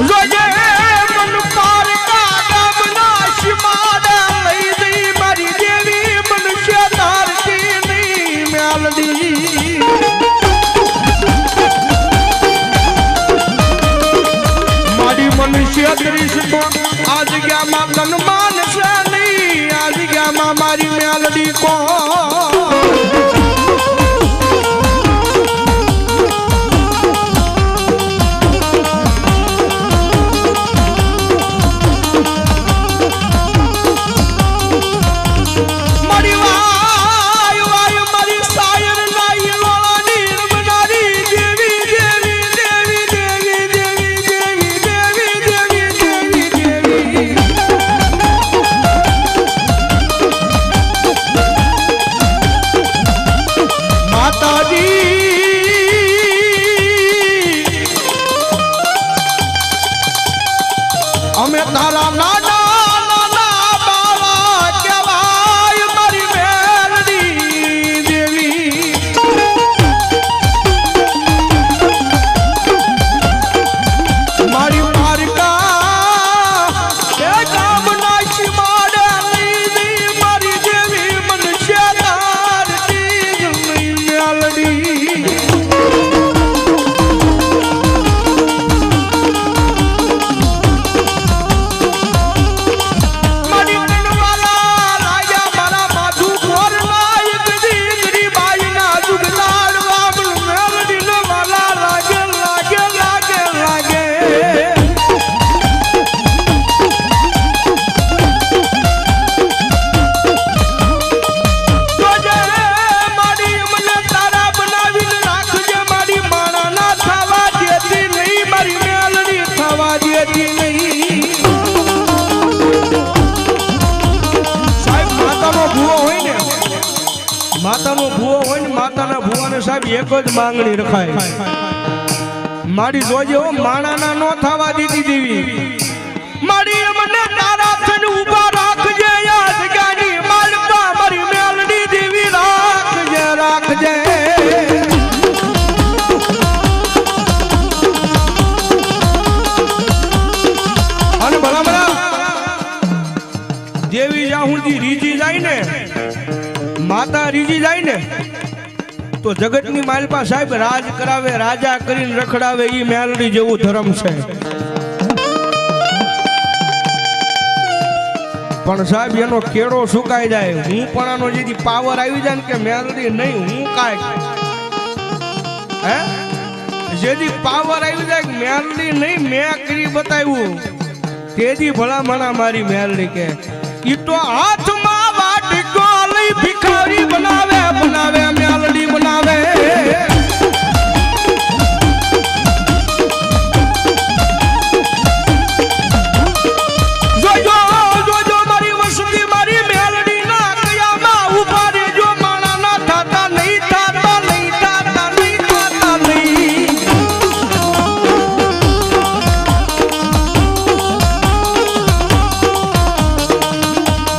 જોજે મન પારકા ગામના શિમાડા લઈ જઈ મારી દેવી મનુષ્ય ધારતીની મેલડી મારી મનુષ્ય દૃશ તો આ જગ્યામાં તનમાન છે નહીં આ જગ્યામાં મારી મેલડી અમે તારા નાના નાના બાવા કહેવાય મારી મેલડી દેવી મારી પારકા એ ગામના શિમાડે લીધી મારી દેવી મનુષ્ય ધારતી મેલડી માતાનો ભૂવો હોય ને માતાના ભૂવાને સાહેબ એક જ માંગણી રખાય મારી જોજો માણાના નો થવા દીધી દેવી મારી અમને તારા થઈને ઊભા રાખજે આ જગ્યાની માલપા મારી મેલડી દેવી રાખજે રાખજે અને ભલા ભલા દેવી જ્યાં સુધી રીજી જાય ને માતા રીજી જાય ને તો જગતની માલપા સાહેબ રાજ કરાવે રાજા કરીને રખડાવે ઈ મેલડી જેવું ધર્મ છે પણ સાહેબ એનો કેળો સુકાઈ જાય હું પણ આનો જેથી પાવર આવી જાય ને કે મેલડી નહીં હું કાંઈ હે જેથી પાવર આવી જાય મેલડી નહીં મેં કરી બતાવ્યું તેજી ભલા મણા મારી મેલડી કે ઈ તો હાથમાં વાટકો લઈ ભિખારી બનાવે બનાવે મેલડી બનાવે જોજો જોજો મારી વસતી મારી મેલડી ના કયામાં ઉભા રેજો માણા ના થાતા નહીં થાતા નહીં થાતા નહીં થાતા નહીં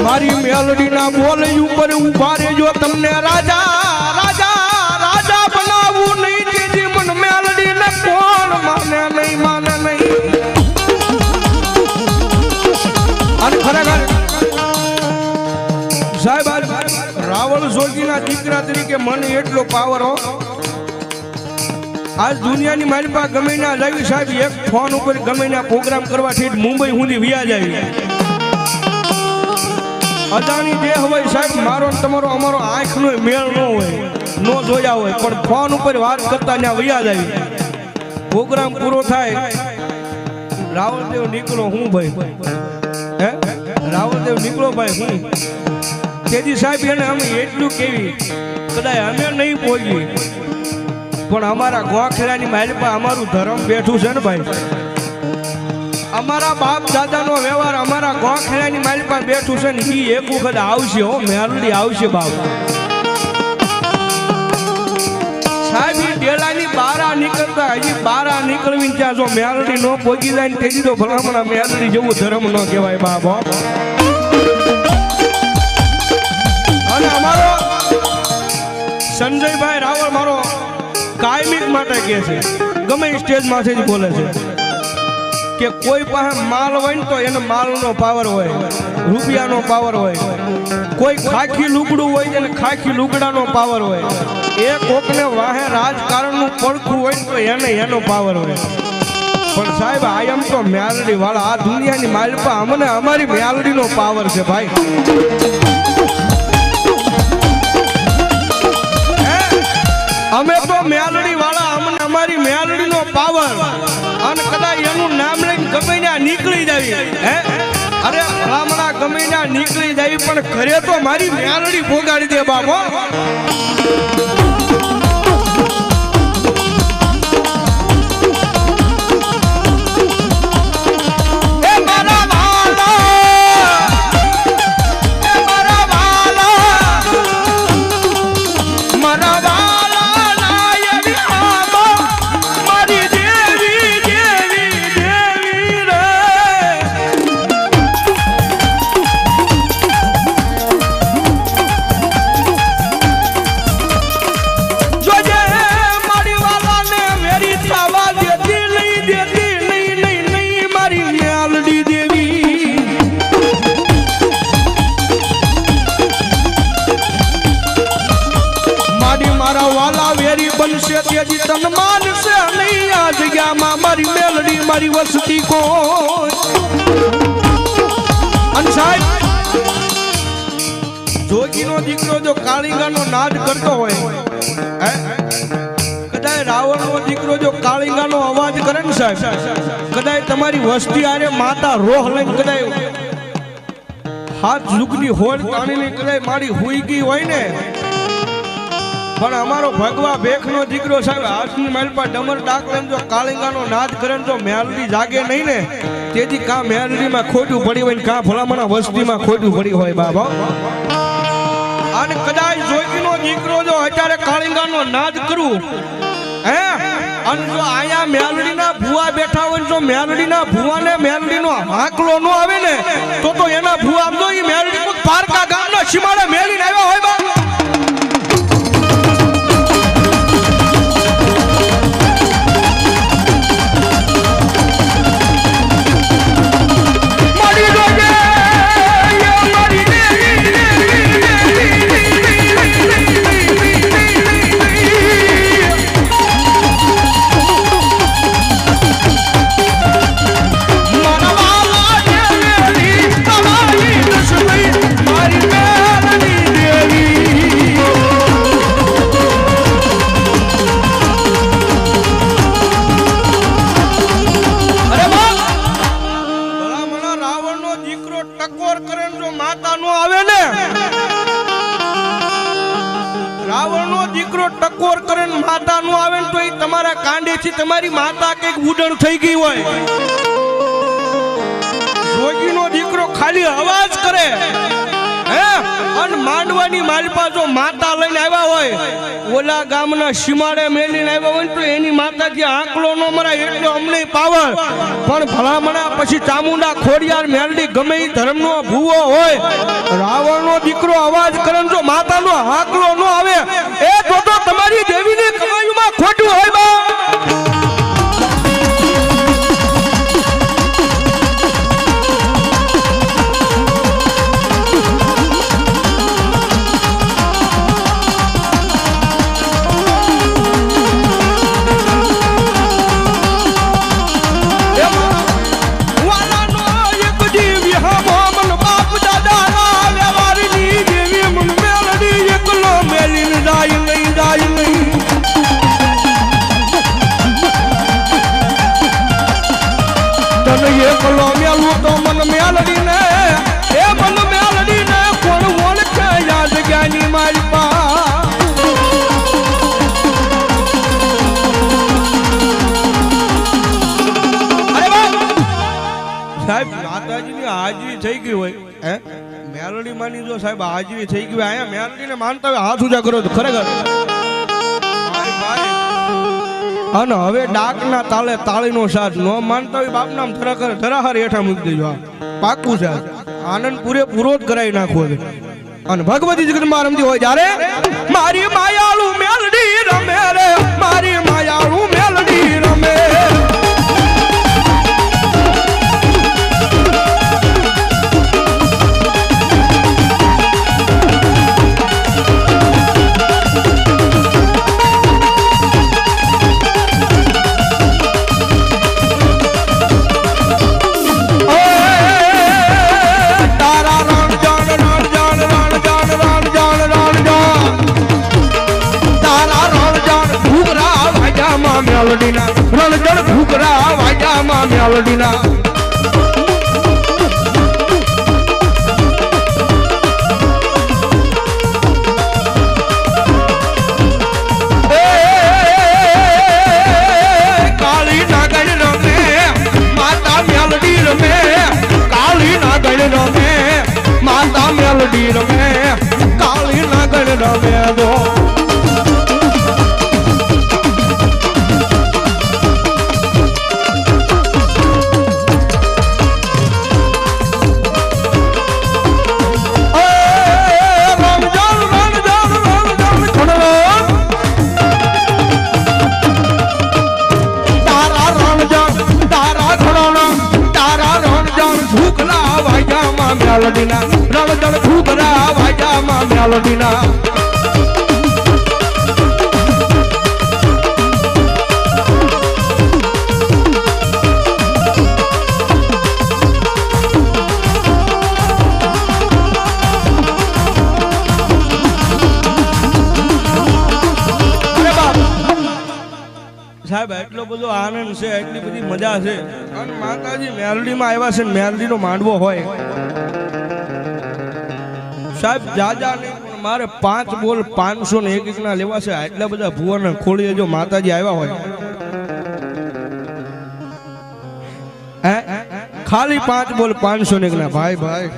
મારી મેલડી ના બોલ ઉપર ઉભા રેજો તમને રાજા રાજા રાજા બનાવવું નહીં જેથી મન મેલડી ને કોણ માને નહીં માને નહીં અને ખરેખર સાહેબ રાવણ સોલજીના દીકરા તરીકે મને એટલો પાવર હો આજ દુનિયાની મારી પાસે ગમે ના જાવી સાહેબ એક ફોન ઉપર ગમે ના પ્રોગ્રામ કરવા થી મુંબઈ સુધી વિયા જાય અદાણી દેહ હોય સાહેબ મારો તમારો અમારો આંખનો મેળ ન હોય ન જોયા હોય પણ ફોન ઉપર વાત કરતા ત્યાં વયા જાય પ્રોગ્રામ પૂરો થાય રાવણદેવ નીકળો હું ભાઈ હે રાવણદેવ નીકળો ભાઈ હું તેજી સાહેબ એને અમે એટલું કેવી કદાચ અમે નહીં બોલીએ પણ અમારા ગોખેડાની માલપા અમારું ધર્મ બેઠું છે ને ભાઈ અમારા બાપ દાદાનો વ્યવહાર અમારા ગોખેડાની માલપા બેઠું છે ને એ એક વખત આવશે હો મેલડી આવશે બાપ સાહેબ ડેલાની બારા નીકળતા હજી બારા નીકળવી ત્યાં જો મેલડી નો પહોંચી જાય ને તેથી તો ભલામણા મેલડી જેવું ધર્મ ન કહેવાય બાપ અને અમારો સંજયભાઈ રાવળ મારો કાયમિક માટે કહે છે ગમે સ્ટેજ માંથી જ બોલે છે કે કોઈ પાસે માલ હોય ને તો એને માલનો પાવર હોય, રૂપિયાનો પાવર હોય. કોઈ ખાખી લુગડું હોય એને ખાખી લુગડાનો પાવર હોય. એ કોકને વાહે રાજકારણનું પડખું હોય તો એને એનો પાવર હોય. પણ સાહેબ આયમ તો મેલડી વાળા આ દુનિયાની માલપા અમને અમારી મેલડીનો પાવર છે ભાઈ. અમે તો મેલડી વાળા અમને અમારી મેલડીનો પાવર. અને કદાચ એનું નામ લઈને ગમે ત્યાં નીકળી જાય હે અરે ભલામણા ગમે ત્યાં નીકળી જાય પણ ઘરે તો મારી મેલડી પોગાડી દે બાબો. મારી મેલડી મારી વસતી કોઈ. અને સાહેબ જોગીનો દીકરો જો કાળીંગાનો નાદ કરતો હોય કદાચ રાવણનો દીકરો જો કાળીંગાનો અવાજ કરે ને સાહેબ કદાચ તમારી વસ્તી આરે માતા રોહ લઈને કદાચ હાથ ઝુકની હોડ તાણીને કદાચ મારી હુઈ ગઈ હોય ને પણ અમારો ભગવા ભેખનો દીકરો સાહેબ હાથની માલપા ડમર ડાક લઈને જો કાળીંગાનો નાદ કરે જો મેલડી જાગે નહીં ને તેથી કા મેલડીમાં ખોટું પડી હોય ને કા ભલામણા વસ્તીમાં ખોટું પડી હોય બાબા. અને કદાચ જોગીનો દીકરો જો અત્યારે કાળીંગાનો નાદ કરું હે અને જો આયા મેલડીના ભુવા બેઠા હોય જો મેલડીના ભુવાને મેલડીનો હાકલો ન આવે ને તો એના ભુવા આમ જો ઈ મેલડી પારકા ગામના સીમાડે મેલીને આવ્યા હોય બા. ટકોર કરે માતા નું આવે તો એ તમારા કાંડે થી તમારી માતા કઈક ઉડણ થઈ ગઈ હોય. જોગીનો દીકરો ખાલી અવાજ કરે હે અને માંડવાની માલપા જો માતા લઈને આવ્યા હોય ઓલા ગામના સીમાડે મેલીને આવ્યા હોય તો એની માતા જે આંકલો નો મરાય એટલો અમને પાવર. પણ ભલામણા પછી ચામુંડા ખોડિયાર મેલડી ગમે એ ધર્મનો ભૂવો હોય રાવણનો દીકરો અવાજ કરે જો માતાનો આંકલો નો આવે એ તો તમારી દેવીની કમાઈમાં ખોટું હોય બા. એકલો મેલું તો મન મેલડી ને એ મન મેલડી ને કોણ ઓળખે યાદ જ્ઞાની મારી પા. સાહેબ માતાજીની હાજરી થઈ ગઈ હોય હે મેલડી માની જો સાહેબ હાજરી થઈ ગઈ હોય અહીંયા મેલડી ને માનતા હોય હાથ ઉજા કરો તો ખરેખર અને હવે ડાકના તાલે તાળીનો સાથ ન માનતા હોય બાપ નામ ધરાહર હેઠા મૂકી દેજો. પાકું છે આનંદ પૂરેપૂરો જ કરાવી નાખવો છે. અને ભગવતી જગતમાં રમતી હોય જ્યારે મારી માયાળુ મેલડી રમે રે મારી માયાળુ મેલડી રમે મેલડીના માતા મેલડી રમે કાળી નાગણ રમે દો મેલડીના રણજણ ફૂકરા વાજામાં મેલડીના સાહેબ એટલો બધો આનંદ છે એટલી બધી મજા છે અને માતાજી મેલડીમાં આવ્યા છે મેલડીનો માંડવો હોય સાહેબ જાજા નહીં પણ મારે 5 બોલ 501 ના લેવા છે આટલા બધા ભુવન ખોળીએ જો માતાજી આવ્યા હોય હે ખાલી 5 બોલ 501 ના ભાઈ ભાઈ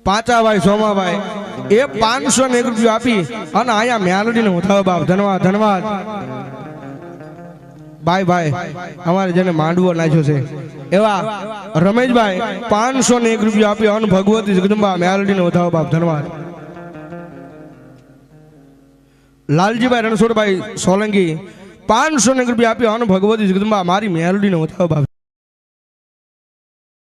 પાચાભાઈ સોમાભાઈ એ 501 રૂપિયા આપી અને અહીંયા મેલડીને ઉઠાવ બાપ ધન્યવાદ ધન્યવાદ ભાઈ ભાઈ અમારે જેને માંડવો નાખ્યો છે એવા રમેશભાઈ 501 રૂપિયા આપી અને ભગવતી જગદંબા મેલડીને ઉઠાવ બાપ ધન્યવાદ લાલજીભાઈ રણછોડભાઈ સોલંકી 501 રૂપિયા આપી અને ભગવતી જગદંબા મારી મેલડીને ઉઠાવ બાપ